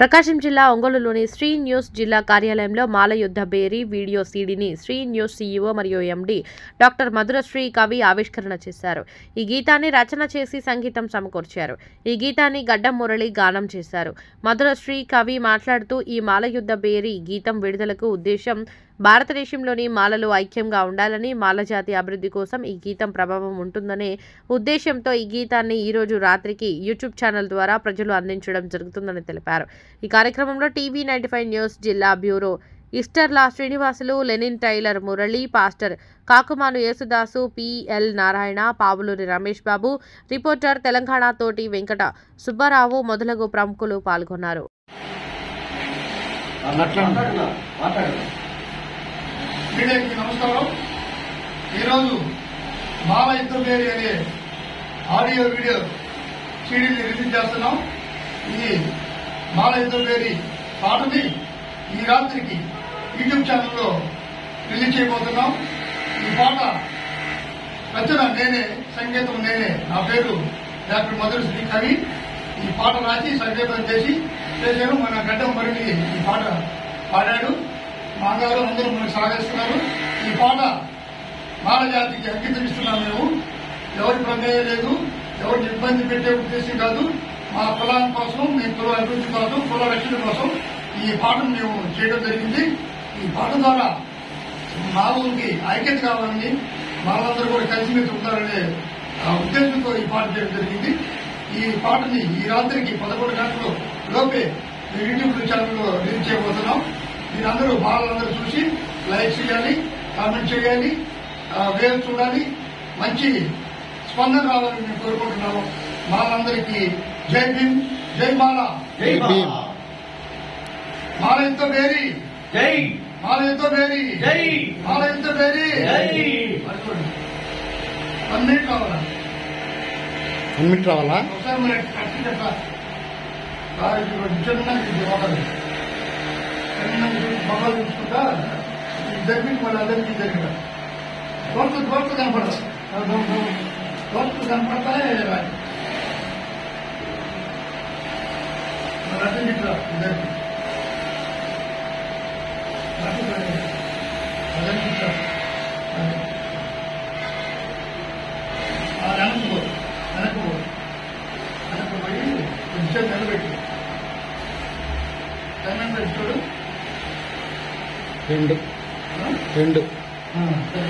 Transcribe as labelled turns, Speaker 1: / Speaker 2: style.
Speaker 1: ప్రకాశం జిల్లా ఒంగోలులోని శ్రీ న్యూస్ జిల్లా కార్యాలయంలో మాలయుద్ధ బేరీ వీడియో సీడీని శ్రీ న్యూస్ సీఈఓ మరియు ఎండీ డాక్టర్ మధురశ్రీ కవి ఆవిష్కరణ చేశారు. ఈ గీతాన్ని రచన చేసి సంగీతం సమకూర్చారు. ఈ గీతాన్ని గడ్డం మురళి గానం చేశారు. మధురశ్రీ కవి మాట్లాడుతూ ఈ మాలయుద్ధ బేరీ గీతం విడుదలకు ఉద్దేశం భారతదేశంలోని మాలలు ఐక్యంగా ఉండాలని, మాల జాతి అభివృద్ధి కోసం ఈ గీతం ప్రభావం ఉంటుందనే ఉద్దేశంతో ఈ గీతాన్ని ఈరోజు రాత్రికి యూట్యూబ్ ఛానల్ ద్వారా ప్రజలు అందించడం జరుగుతుందని తెలిపారు. ఈ కార్యక్రమంలో టీవీ 95 న్యూస్ జిల్లా bureau Isterla Srinivasulu, Lenin tailor Murali, pastor Kakumanu Yesudasu, PL Narayana, Pavuluri Ramesh Babu, reporter Telangana Thoti Venkata Subbarao మొదలగు ప్రముఖులు పాల్గొన్నారు.
Speaker 2: నమస్కారం. ఈరోజు మాల యుద్ధ బేరీ అనే ఆడియో వీడియో సీడీని రిలీజ్ చేస్తున్నాం. ఈ మాల యుద్ధ బేరీ పాటని ఈ రాత్రికి యూట్యూబ్ ఛానల్లో రిలీజ్ చేయబోతున్నాం. ఈ పాట రచన నేనే, సంగీతం నేనే. నా పేరు డాక్టర్ మధురశ్రీ కవి. ఈ పాట రాసి సంగీతం చేశాను. మన గడ్డం మరిని ఈ పాట పాడాడు. మాగారు అందరూ మనకు సాగిస్తున్నారు. ఈ పాట మాల జాతికి అంకితం ఇస్తున్నాం. మేము ఎవరి ప్రమేయం లేదు, ఎవరికి ఇబ్బంది పెట్టే ఉద్దేశం కాదు. మా కులాల కోసం, మీ కుల అభివృద్ధి కోసం, కుల రక్షణ కోసం ఈ పాటను మేము చేయడం జరిగింది. ఈ పాట ద్వారా మాలకి ఐక్యత కావాలని, మాలందరూ కూడా కలిసిమెలిసి ఉంటారనే ఉద్దేశంతో ఈ పాట చేయడం జరిగింది. ఈ పాటని ఈ రాత్రికి 11 గంటల లోపే యూట్యూబ్ ఛానల్లో రిలీజ్ చేయబోతున్నాం. మీరందరూ మాలందరూ చూసి లైక్ చేయాలి, కామెంట్ చేయాలి, వేవ్ చూడాలి. మంచి స్పందన రావాలని మేము కోరుకుంటున్నాము. మాలందరికీ జై భీమ్, జై మాల,
Speaker 3: జై భీమ్.
Speaker 2: మాల యుద్ధ బేరీ
Speaker 3: జై,
Speaker 2: మాల యుద్ధ బేరీ
Speaker 3: జై,
Speaker 2: మాల యుద్ధ బేరీ
Speaker 3: జై.
Speaker 2: 1 మినిట్ కావాలా?
Speaker 3: 1 మినిట్ రావాలా?
Speaker 2: ఒకసారి మరి చిన్నగా మొబైల్ చూసుకుంటా జరిగింది. మళ్ళీ అందరికీ జరిగిందా దోస్తు కనపడదు. దోస్తు కనపడతానే రద్దు ఇద్దరికి వెనక్కి పోయి కొంచెం నిలబెట్టి టైం పెట్టాడు.
Speaker 3: 2
Speaker 2: సరే